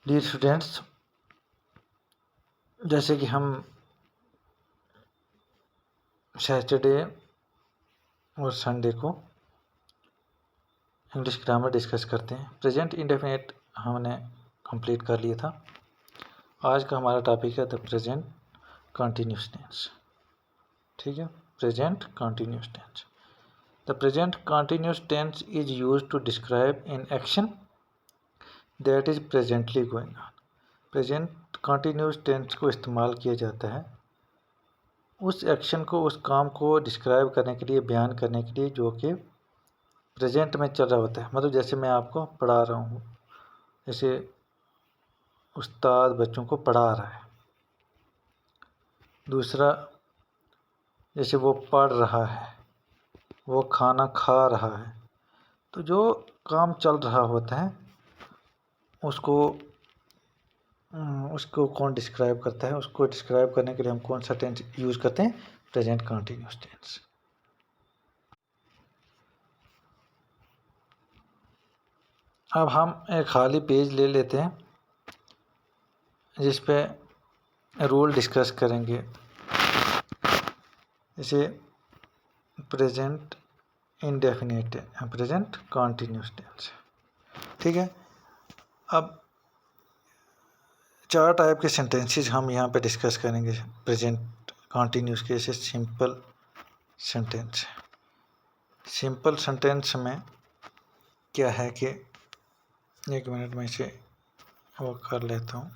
Dear students, जैसे कि हम सैटरडे और संडे को इंग्लिश ग्रामर डिस्कस करते हैं। प्रेजेंट इंडेफिनिट हमने कंप्लीट कर लिया था। आज का हमारा टॉपिक है द प्रेजेंट कंटिन्यूस टेंस। ठीक है, present continuous tense. The present continuous tense is used to describe an action that is presently going on. Present continuous tense को इस्तेमाल किया जाता है उस एक्शन को, उस काम को डिस्क्राइब करने के लिए, बयान करने के लिए जो कि प्रेजेंट में चल रहा होता है। मतलब जैसे मैं आपको पढ़ा रहा हूँ, जैसे उस्ताद बच्चों को पढ़ा रहा है। दूसरा, जैसे वो पढ़ रहा है, वो खाना खा रहा है। तो जो काम चल रहा होता है उसको कौन डिस्क्राइब करता है? उसको डिस्क्राइब करने के लिए हम कौन सा टेंस यूज़ करते हैं? Present continuous tense. अब हम एक खाली पेज ले लेते हैं जिस पे रूल डिस्कस करेंगे। जैसे प्रेजेंट इंडेफिनिट है, प्रेजेंट कंटिन्यूस टेंस। ठीक है, अब 4 टाइप के सेंटेंसेस हम यहाँ पे डिस्कस करेंगे प्रेजेंट कंटिन्यूस के। जैसे सिंपल सेंटेंस। सिंपल सेंटेंस में क्या है कि एक मिनट में इसे वो कर लेता हूँ।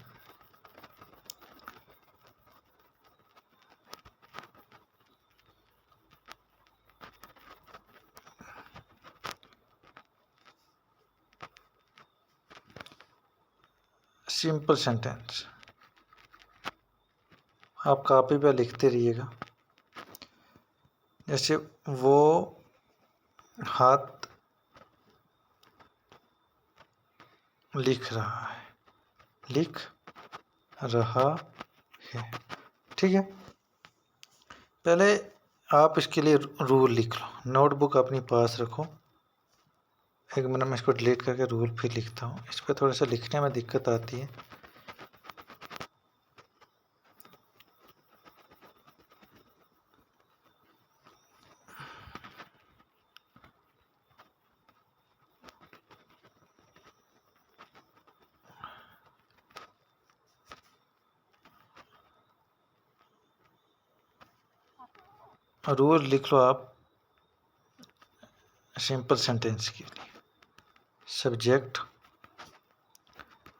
सिंपल सेंटेंस आप कॉपी पे लिखते रहिएगा। जैसे वो हाथ लिख रहा है, लिख रहा है। ठीक है, पहले आप इसके लिए रूल लिख लो। नोटबुक अपनी पास रखो। एक मिनट में इसको डिलीट करके रूल फिर लिखता हूँ। इस पर थोड़ा सा लिखने में दिक्कत आती है। रूल लिख लो आप सिंपल सेंटेंस के लिए। Subject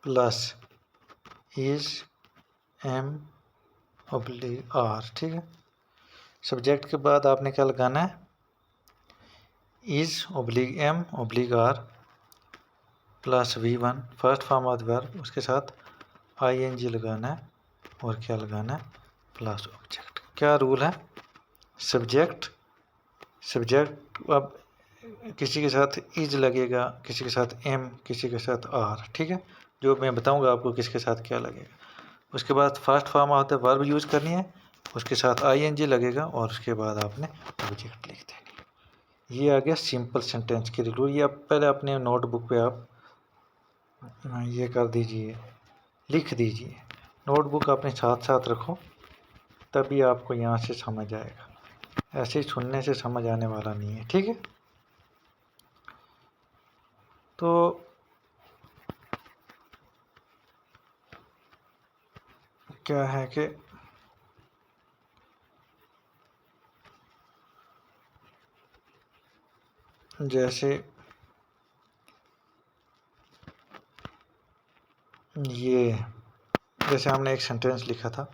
plus is am oblique are. ठीक है, सब्जेक्ट के बाद आपने क्या लगाना है? Is oblique am oblique are plus V1 first form of the verb, उसके साथ ING लगाना है और क्या लगाना है? Plus object. क्या रूल है? सब्जेक्ट अब किसी के साथ इज लगेगा, किसी के साथ एम, किसी के साथ आर। ठीक है, जो मैं बताऊंगा आपको किसके साथ क्या लगेगा। उसके बाद first form of the verb use करनी है, उसके साथ ING लगेगा और उसके बाद आपने ऑब्जेक्ट लिख देनी। ये आ गया सिंपल सेंटेंस के रूल। ये आप पहले अपने नोटबुक पे आप ये कर दीजिए, लिख दीजिए। नोटबुक अपने साथ साथ रखो, तभी आपको यहाँ से समझ आएगा। ऐसे ही सुनने से समझ आने वाला नहीं है। ठीक है, तो क्या है कि जैसे जैसे हमने एक सेंटेंस लिखा था,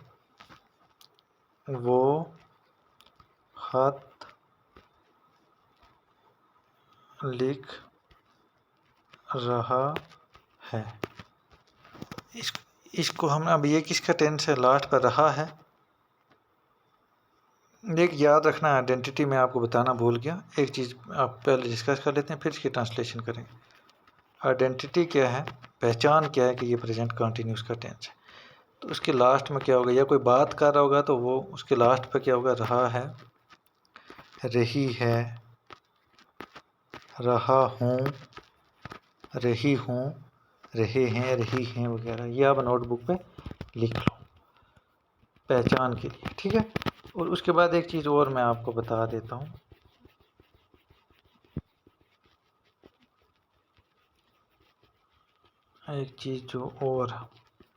वो हाथ लिख रहा है। इसको हम अब ये किसका टेंस है? लास्ट पर रहा है। एक याद रखना, आइडेंटिटी में आपको बताना भूल गया। एक चीज़ आप पहले डिस्कस कर लेते हैं, फिर इसकी ट्रांसलेशन करेंगे। आइडेंटिटी क्या है, पहचान क्या है कि ये प्रेजेंट कंटिन्यूस का टेंस है। तो उसके लास्ट में क्या होगा? या कोई बात कर रहा होगा तो वो उसके लास्ट पे क्या होगा? रहा है, रही है, रहा हूँ, रही हूँ, रहे हैं, रही हैं वगैरह, ये आप नोटबुक पे लिख लो पहचान के लिए, ठीक है। और उसके बाद एक चीज़ और मैं आपको बता देता हूँ, एक चीज़ जो और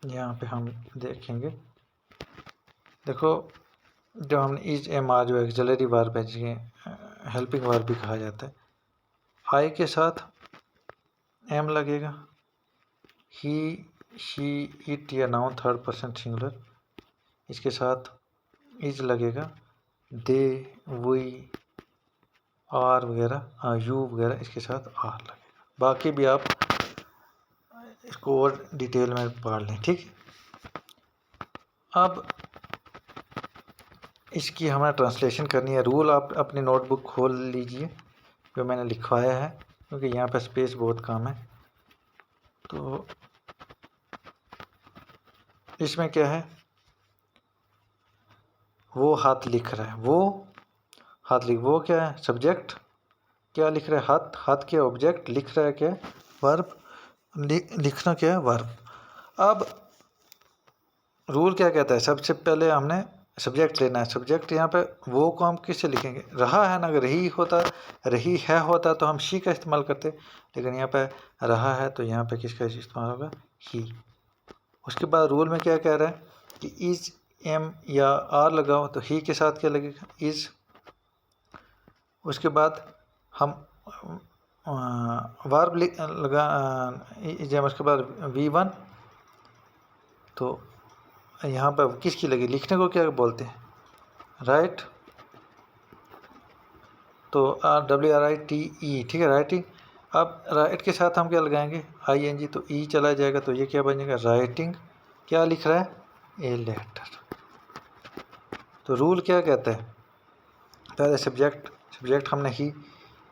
यहाँ पे हम देखेंगे। देखो, जो हमने इज एम आर जो एक्सिलरी वर्ब है, जिसे हेल्पिंग वर्ब भी कहा जाता है, आई के साथ एम लगेगा, ही, शी, इट या नाउन थर्ड पर्सन सिंगुलर, इसके साथ इज लगेगा, दे, वी, आर वगैरह, यू वगैरह, इसके साथ आर लगेगा। बाकी भी आप इसको और डिटेल में पढ़ लें, ठीक है। अब इसकी हमें ट्रांसलेशन करनी है। रूल आप अपनी नोटबुक खोल लीजिए जो मैंने लिखवाया है, क्योंकि यहाँ पर स्पेस बहुत कम है। तो इसमें क्या है, वो हाथ लिख रहा है, वो हाथ लिख, वो क्या है सब्जेक्ट, क्या लिख रहा है हाथ, हाथ क्या ऑब्जेक्ट, लिख रहा है क्या वर्ब, लिखना क्या है वर्ब। अब रूल क्या कहता है, सबसे पहले हमने सब्जेक्ट लेना है। सब्जेक्ट यहाँ पे वो को हम किससे लिखेंगे, रहा है ना, अगर रही होता, रही है होता तो हम शी का इस्तेमाल करते, लेकिन यहाँ पे रहा है तो यहाँ पे किसका इस्तेमाल होगा, ही। उसके बाद रूल में क्या कह रहा है कि इज एम या आर लगाओ, तो ही के साथ क्या लगेगा, इज। उसके बाद हम वर्ब लगा इज एम, उसके बाद V1, तो यहाँ पर किसकी लगी, लिखने को क्या बोलते हैं, राइट, तो WRITE, ठीक है, राइटिंग। अब राइट के साथ हम क्या लगाएंगे, ING, तो ई चला जाएगा, तो ये क्या बन जाएगा, राइटिंग। क्या लिख रहा है, ए लेटर। तो रूल क्या कहता है, पहले सब्जेक्ट हमने ही,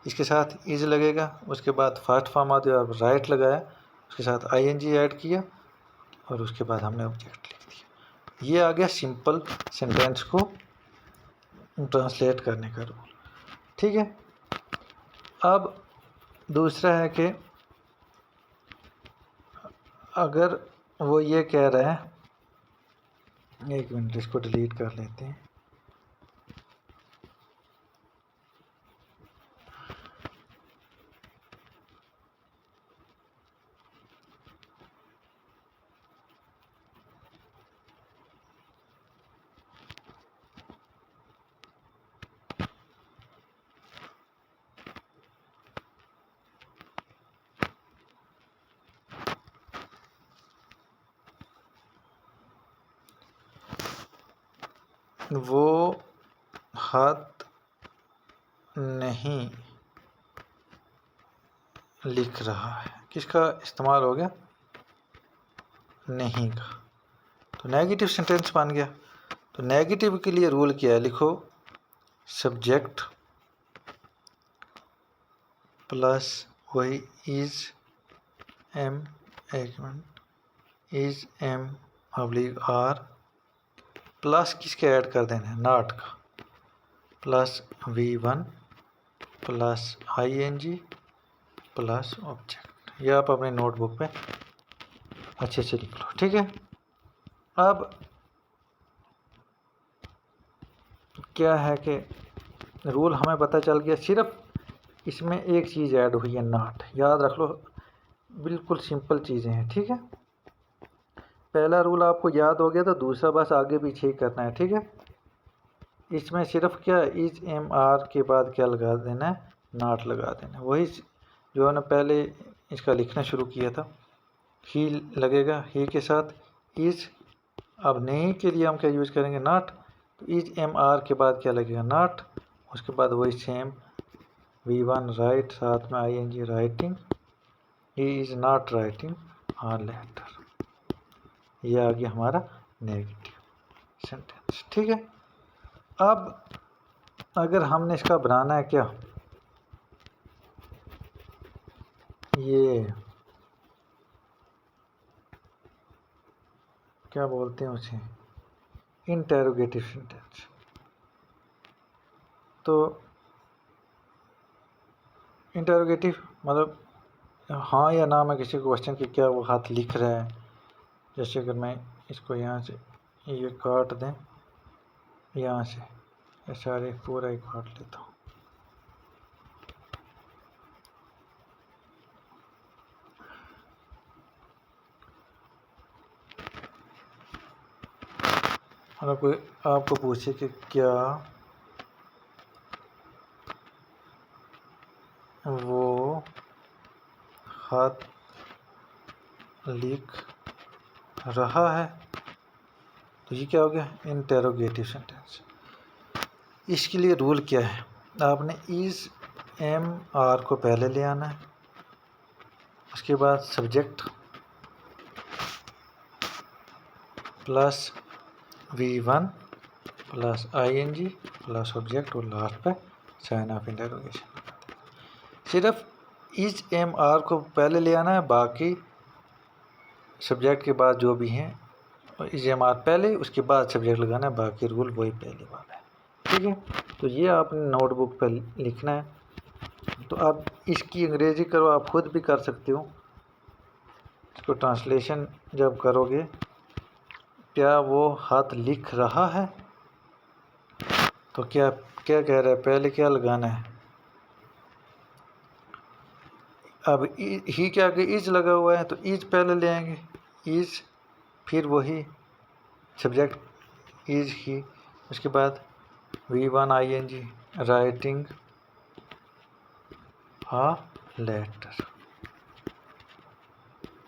इसके साथ इज लगेगा, उसके बाद फर्स्ट फॉर्म आती है, अब राइट लगाया, उसके साथ ING ऐड किया, और उसके बाद हमने ऑब्जेक्ट लिख दिया। ये आ गया सिंपल सेंटेंस को ट्रांसलेट करने का रूल, ठीक है। अब दूसरा है कि अगर वो ये कह रहे हैं, एक मिनट इसको डिलीट कर लेते हैं। वो हाथ नहीं लिख रहा है, किसका इस्तेमाल हो गया, नहीं का, तो नेगेटिव सेंटेंस बन गया। तो नेगेटिव के लिए रूल क्या है, लिखो सब्जेक्ट प्लस वही इज एम, एक minute, is am oblique are, plus किसके ऐड कर देना है, नॉट का, plus V1 plus ING plus object. ये आप अपने नोटबुक पे अच्छे से लिख लो, ठीक है। अब क्या है कि रूल हमें पता चल गया, सिर्फ इसमें एक चीज़ ऐड हुई है, नॉट, याद रख लो, बिल्कुल सिंपल चीज़ें हैं, ठीक है। पहला रूल आपको याद हो गया, तो दूसरा बस आगे पीछे ही करना है, ठीक है। इसमें सिर्फ क्या, इज एम आर के बाद क्या लगा देना है, नॉट लगा देना है, वही जो है ना पहले इसका लिखना शुरू किया था। ही लगेगा, ही के साथ इज, अब नहीं के लिए हम क्या यूज़ करेंगे, नॉट, तो इज एम आर के बाद क्या लगेगा, नॉट, उसके बाद वही सेम V1 राइट, साथ में ING writing, he is not writing a letter. ये आ गया हमारा नेगेटिव सेंटेंस, ठीक है। अब अगर हमने इसका बनाना है क्या, ये क्या बोलते हैं उसे, इंटेरोगेटिव सेंटेंस। तो इंटेरोगेटिव मतलब हाँ या ना में किसी क्वेश्चन की क्या वो हाथ लिख रहा है, जैसे अगर मैं इसको यहाँ से ये काट दें, यहाँ से ये सारे पूरा ही काट लेता हूँ। अगर कोई आपको पूछे कि क्या वो हाथ लिख रहा है, तो ये क्या हो गया, इंटेरोगेटिव सेंटेंस। इसके लिए रूल क्या है, आपने इज एम आर को पहले ले आना है, उसके बाद subject plus V1 plus ING plus object और लास्ट पे साइन ऑफ इंटरोगेशन। सिर्फ इज एम आर को पहले ले आना है, बाकी सब्जेक्ट के बाद जो भी हैं इज एम आर पहले, उसके बाद सब्जेक्ट लगाना है, बाकी रूल वही पहले वाला है। ठीक है, तो ये आपने नोटबुक पर लिखना है। तो आप इसकी अंग्रेज़ी करो, आप खुद भी कर सकते हो। इसको ट्रांसलेशन जब करोगे, क्या वो हाथ लिख रहा है, तो क्या क्या कह रहा है, पहले क्या लगाना है। अब ही क्या कि इज लगा हुआ है, तो इज पहले ले आएंगे, इज, फिर वही सब्जेक्ट इज ही, उसके बाद V1 ING writing a letter.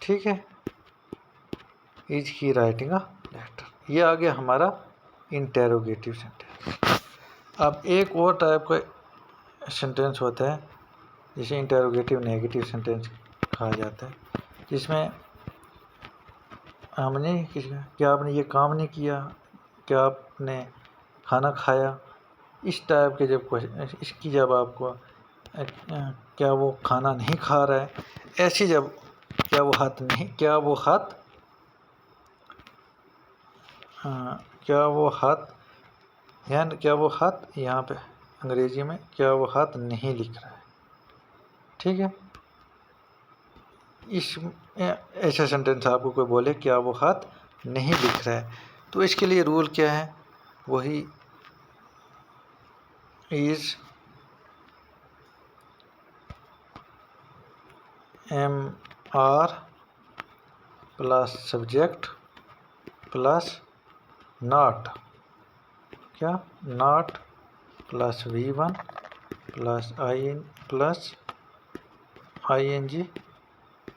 ठीक है, is he writing a letter. ये आ गया हमारा इंटेरोगेटिव सेंटेंस। अब एक और टाइप का सेंटेंस होता है जिसे इंटेरोगेटिव नेगेटिव सेंटेंस कहा जाता है, जिसमें हमने क्या आपने ये काम नहीं किया, क्या आपने खाना खाया, इस टाइप के जब क्वेश्चन, इसकी जब आपको क्या वो खाना नहीं खा रहा है, ऐसी जब क्या वो हाथ नहीं, क्या वो हाथ क्या वो हाथ यानी क्या वो हाथ यहाँ पे अंग्रेजी में क्या वो हाथ नहीं लिख रहा है। ठीक है, इस ऐसा सेंटेंस आपको कोई बोले क्या वो हाथ नहीं लिख रहा है, तो इसके लिए रूल क्या है, वही is am are plus subject plus not, क्या not plus V1 plus ING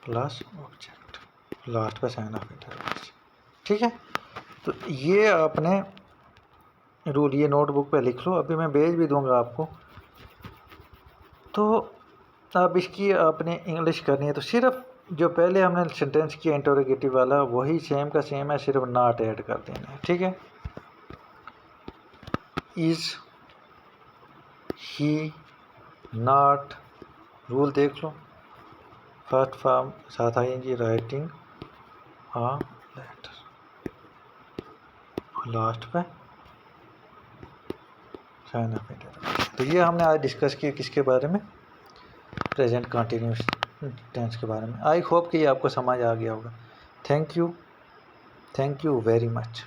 plus object, last पे साइन ऑफ इंटरवेंशन। ठीक है, तो ये आपने रूल ये नोटबुक पे लिख लो, अभी मैं भेज भी दूंगा आपको। तो अब इसकी आपने इंग्लिश करनी है, तो सिर्फ जो पहले हमने सेंटेंस किया इंटरोगेटिव वाला वही सेम का सेम है, सिर्फ नॉट ऐड कर देना है। ठीक है, इज ही नॉट, रूल देख लो, फर्स्ट फॉर्म साथ ING writing a letter, last पे साइन ऑफ इंटरवेंशन। तो ये हमने आज डिस्कस किया किसके बारे में, प्रेजेंट कंटिन्यूस टेंस के बारे में। आई होप कि ये आपको समझ आ गया होगा। Thank you very much.